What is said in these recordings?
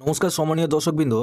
নমস্কার সম্মানীয় দর্শকবৃন্দ।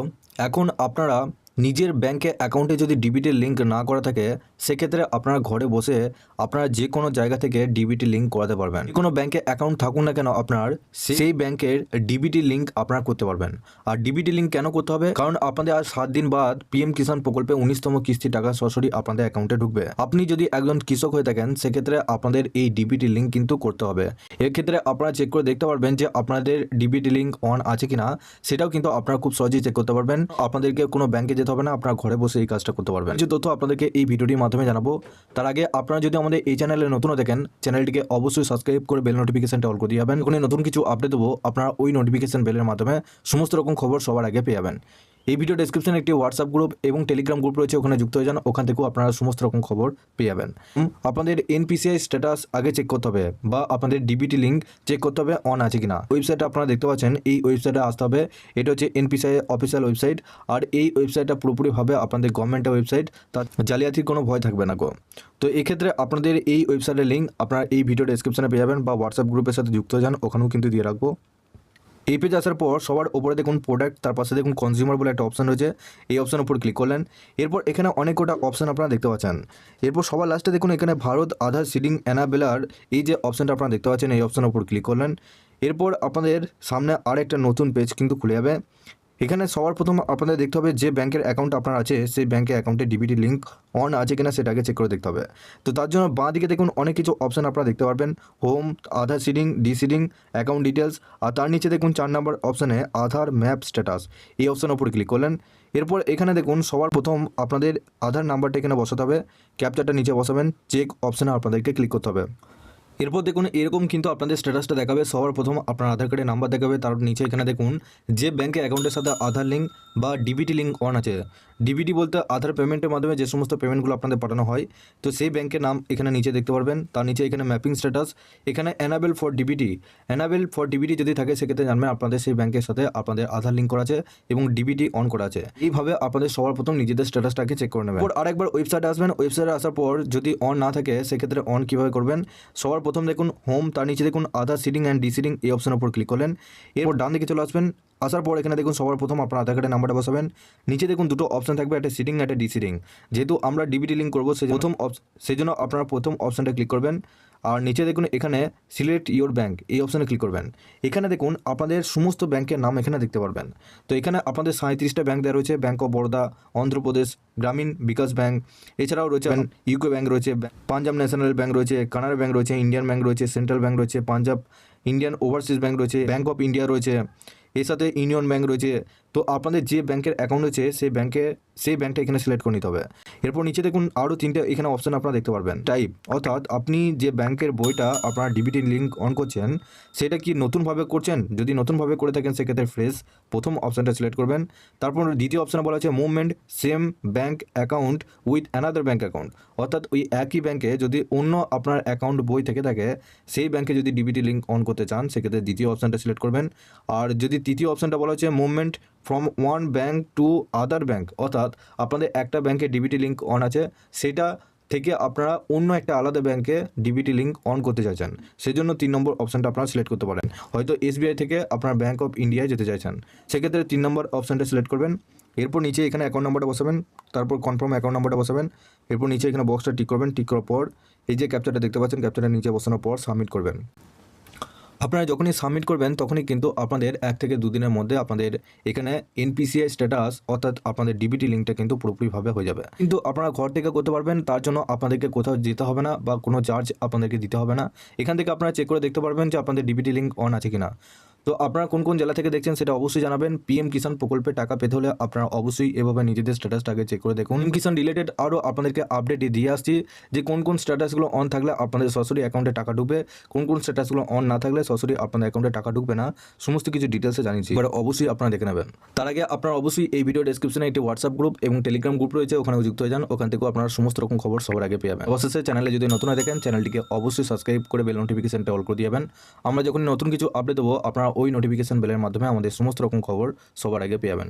এখন আপনারা নিজের ব্যাংকে অ্যাকাউন্টে যদি ডিবিটির লিঙ্ক না করা থাকে, সেক্ষেত্রে আপনারা ঘরে বসে আপনারা যে কোনো জায়গা থেকে ডিবিটি লিঙ্ক করাতে পারবেন। যে কোনো ব্যাংকে অ্যাকাউন্ট থাকুন না কেন, আপনার সেই ব্যাংকের ডিবিটি লিঙ্ক আপনারা করতে পারবেন। আর ডিবিটি লিঙ্ক কেন করতে হবে? কারণ আপনাদের আর 7 দিন বাদ পিএম কিষাণ প্রকল্পে 19তম কিস্তি টাকা সরাসরি আপনাদের অ্যাকাউন্টে ঢুকবে। আপনি যদি একজন কৃষক হয়ে থাকেন, সেক্ষেত্রে আপনাদের এই ডিবিটি লিঙ্ক কিন্তু করতে হবে। এক্ষেত্রে আপনারা চেক করে দেখতে পারবেন যে আপনাদের ডিবিটি লিঙ্ক অন আছে কিনা, সেটাও কিন্তু আপনারা খুব সহজেই চেক করতে পারবেন। আপনাদেরকে কোনো ব্যাংকে যেতে হবে না, আপনারা ঘরে বসে এই কাজটা করতে পারবেন। যে তথ্য আপনাদেরকে এই ভিডিওটির মাধ্যমে জানাবো, তার আগে আপনারা যদি আমাদের এই চ্যানেলে নতুন দেখেন, চ্যানেলটিকে অবশ্যই সাবস্ক্রাইব করে বেল নোটিফিকেশনটা অল করে দিয়ে যাবেন। যখনই নতুন কিছু আপডেট দেবো, আপনারা ওই নোটিফিকেশন বেলের মাধ্যমে সমস্ত রকম খবর সবার আগে পেয়ে যাবেন। এই ভিডিও ডেসক্রিপশনে একটি হোয়াটসঅ্যাপ গ্রুপ এবং টেলিগ্রাম গ্রুপ রয়েছে, ওখানে যুক্ত হয়ে যান। ওখান থেকেও আপনারা সমস্ত রকম খবর পেয়ে যাবেন। আপনাদের এনপিসিআই স্ট্যাটাস আগে চেক করতে হবে, বা আপনাদের ডিবিটি লিঙ্ক চেক করতে হবে অন আছে কিনা। ওয়েবসাইটে আপনারা দেখতে পাচ্ছেন, এই ওয়েবসাইটে আসতে হবে। এটা হচ্ছে এনপিসিআই অফিসিয়াল ওয়েবসাইট। আর এই ওয়েবসাইটটা পুরোপুরিভাবে আপনাদের গভর্নমেন্টের ওয়েবসাইট, তার জালিয়াতির কোনো ভয় থাকবে না গো। তো এক্ষেত্রে আপনাদের এই ওয়েবসাইটের লিঙ্ক আপনারা এই ভিডিও ডেসক্রিপশনে পেয়ে যাবেন, বা হোয়াটসঅ্যাপ গ্রুপের সাথে যুক্ত হয়ে যান, ওখানেও কিন্তু দিয়ে রাখবো। এই পেজ আসার পর সবার ওপরে দেখুন প্রোডাক্ট, তার পাশে দেখুন কনজিউমার বলে একটা অপশন রয়েছে। এই অপশনের উপর ক্লিক করলেন। এরপর এখানে অনেক কটা অপশন আপনারা দেখতে পাচ্ছেন। এরপর সবার লাস্টে দেখুন এখানে ভারত আধার সিডিং এনাবেলার, এই যে অপশনটা আপনারা দেখতে পাচ্ছেন, এই অপশনের উপর ক্লিক করলেন। এরপর আপনাদের সামনে আর একটা নতুন পেজ কিন্তু খুলে যাবে। এখানে সবার প্রথম আপনাদের দেখতে হবে যে ব্যাংকের অ্যাকাউন্ট আপনার আছে, সেই ব্যাংকের অ্যাকাউন্টে ডিবিটি লিঙ্ক অন আছে কিনা সেটাকে চেক করে দেখতে হবে। তো তার জন্য বাঁ দিকে দেখুন অনেক কিছু অপশন আপনারা দেখতে পারবেন। হোম, আধার সিডিং, ডিসিডিং, অ্যাকাউন্ট ডিটেলস, আর তার নিচে দেখুন 4 নম্বর অপশানে আধার ম্যাপ স্ট্যাটাস, এই অপশনের উপর ক্লিক করলেন। এরপর এখানে দেখুন সবার প্রথম আপনাদের আধার নাম্বারটা এখানে বসাতে হবে, ক্যাপচারটা নিচে বসাবেন, চেক অপশানে আপনাদেরকে ক্লিক করতে হবে। এরপর দেখুন এরকম কিন্তু আপনাদের স্ট্যাটাসটা দেখাবে। সবার প্রথম আপনার আধার কার্ডের নাম্বার দেখাবে, তার নিচে এখানে দেখুন যে ব্যাংকে অ্যাকাউন্টের সাথে আধার লিঙ্ক বা ডিবিটি লিঙ্ক অন আছে। ডিবিটি বলতে আধার পেমেন্টের মাধ্যমে যে সমস্ত পেমেন্টগুলো আপনাদের পাঠানো হয়, তো সেই ব্যাংকের নাম এখানে নিচে দেখতে পারবেন। তার নিচে এখানে ম্যাপিং স্ট্যাটাস, এখানে enable for DBT. Enable for DBT যদি থাকে, সেক্ষেত্রে জানবেন আপনাদের সেই ব্যাংকের সাথে আপনাদের আধার লিঙ্ক করা আছে এবং ডিবিটি অন করা আছে। এইভাবে আপনাদের সবার প্রথম নিজেদের স্ট্যাটাসটাকে চেক করে নেবেন। আরেকবার ওয়েবসাইটে আসবেন। ওয়েবসাইটে আসার পর যদি অন না থাকে, সেক্ষেত্রে অন কীভাবে করবেন? সবার প্রথম দেখুন হোম, তার নিচে দেখুন আধার সিডিং অ্যান্ড ডিসিডিং, এই অপশনের উপর ক্লিক করলেন। এরপর ডান দিকে চলে আসবেন। আসার পর এখানে দেখুন সবার প্রথম আপনার আধার কার্ডের নাম্বারটা বসাবেন। নিচে দেখুন দুটো অপশন থাকবে, একটা সিডিং একটা ডিসিডিং। যেহেতু আমরা ডিবিটি লিঙ্ক করবো, সেই জন্য আপনারা প্রথম অপশনটা ক্লিক করবেন। আর নিচে দেখুন এখানে সিলেক্ট ইওর ব্যাঙ্ক, এই অপশানে ক্লিক করবেন। এখানে দেখুন আপনাদের সমস্ত ব্যাংকের নাম এখানে দেখতে পারবেন। তো এখানে আপনাদের 37টা ব্যাংক দেওয়া রয়েছে। ব্যাঙ্ক অফ বরোদা, অন্ধ্রপ্রদেশ গ্রামীণ বিকাশ ব্যাঙ্ক, এছাড়াও রয়েছে ইউকো ব্যাঙ্ক রয়েছে, পাঞ্জাব ন্যাশনাল ব্যাঙ্ক রয়েছে, কানাড়া ব্যাঙ্ক রয়েছে, ইন্ডিয়ান ব্যাঙ্ক রয়েছে, সেন্ট্রাল ব্যাঙ্ক রয়েছে, পাঞ্জাব ইন্ডিয়ান ওভারসিজ ব্যাঙ্ক রয়েছে, ব্যাঙ্ক অফ ইন্ডিয়া রয়েছে, এর সাথে ইউনিয়ন ব্যাঙ্ক রয়েছে। তো আপনাদের যে ব্যাংকের অ্যাকাউন্ট রয়েছে, সেই ব্যাংকটা এখানে সিলেক্ট করে নিতে হবে। এরপর নিচে দেখুন আরও 3টে এখানে অপশান আপনারা দেখতে পারবেন। টাইপ, অর্থাৎ আপনি যে ব্যাংকের বইটা আপনারা ডিবিটি লিঙ্ক অন করছেন, সেটা কি নতুনভাবে করছেন? যদি নতুনভাবে করে থাকেন, সেক্ষেত্রে ফ্রেশ প্রথম অপশানটা সিলেক্ট করবেন। তারপর দ্বিতীয় অপশানে বলা আছে movement same bank account with another bank account, অর্থাৎ ওই একই ব্যাংকে যদি অন্য আপনার অ্যাকাউন্ট বই থেকে থাকে, সেই ব্যাংকে যদি ডিবিটি লিঙ্ক অন করতে চান, সেক্ষেত্রে দ্বিতীয় অপশানটা সিলেক্ট করবেন। আর যদি তৃতীয় অপশানটা বলা হচ্ছে movement from one bank to other bank, অর্থাৎ আপনাদের একটা ব্যাংকে ডিবিটি লিঙ্ক অন আছে, সেটা থেকে আপনারা অন্য একটা আলাদা ব্যাংকে ডিবিটি লিঙ্ক অন করতে চাইছেন, সেই জন্য 3 নম্বর অপশানটা আপনারা সিলেক্ট করতে পারেন। হয়তো এসবিআই থেকে আপনার ব্যাঙ্ক অফ ইন্ডিয়ায় যেতে চাইছেন, সেক্ষেত্রে 3 নম্বর অপশানটা সিলেক্ট করবেন। এরপর নিচে এখানে অ্যাকাউন্ট নাম্বারটা বসাবেন, তারপর কনফার্ম অ্যাকাউন্ট নাম্বারটা বসাবেন। এরপর নিচে এখানে বক্সটা টিক করবেন। টিক করার পর এই যে ক্যাপচারটা দেখতে পাচ্ছেন, ক্যাপচারটা নিচে বসানোর পর সাবমিট করবেন। আপনারা যখনই সাবমিট করবেন, তখনই কিন্তু আপনাদের 1 থেকে 2 দিনের মধ্যে আপনাদের এখানে এনপিসিআই স্ট্যাটাস, অর্থাৎ আপনাদের ডিবিটি লিঙ্কটা কিন্তু পুরোপুরিভাবে হয়ে যাবে। কিন্তু আপনারা ঘর থেকে করতে পারবেন, তার জন্য আপনাদেরকে কোথাও যেতে হবে না বা কোনো চার্জ আপনাদেরকে দিতে হবে না। এখান থেকে আপনারা চেক করে দেখতে পারবেন যে আপনাদের ডিবিটি লিঙ্ক অন আছে কিনা। তো আপনারা কোন কোন জেলা থেকে দেখছেন সেটা অবশ্যই জানাবেন। পিএম কিষাণ প্রকল্পে টাকা পেতে হলে আপনারা অবশ্যই এভাবে নিজেদের স্ট্যাটাসটাকে চেক করে দেখুন। পিএম কিষাণ রিলেটেড আরও আপনাদেরকে আপডেট দিয়ে আসছি, যে কোন কোন স্ট্যাটাসগুলো অন থাকলে আপনাদের সরাসরি অ্যাকাউন্টে টাকা ঢুকবে, কোন কোন স্ট্যাটাসগুলো অন না থাকলে সরাসরি আপনাদের অ্যাকাউন্টে টাকা ঢুকবে না, সমস্ত কিছু ডিটেলসে জানিয়েছি। এবার অবশ্যই আপনারা দেখে নেবেন। তার আগে আপনারা অবশ্যই এই ভিডিও ডেসক্রিপশনে একটি হোয়াটসঅ্যাপ গ্রুপ এবং টেলিগ্রাম গ্রুপ রয়েছে, ওখানে যুক্ত হয়ে যান। ওখান থেকেও আপনারা সমস্ত রকম খবর সবার আগে পেয়ে যাবেন। অবশেষে চ্যানেলে যদি নতুন হয়ে দেখেন, চ্যানেলটিকে অবশ্যই সাবস্ক্রাইব করে বেল নোটিফিকেশনটা অল করে দিয়ে যাবেন। আমরা যখন নতুন কিছু আপডেট দেবো, আপনারা ওই নোটিফিকেশন বেলের মাধ্যমে আমাদের সমস্ত রকম খবর সবার আগে পেয়ে যাবেন।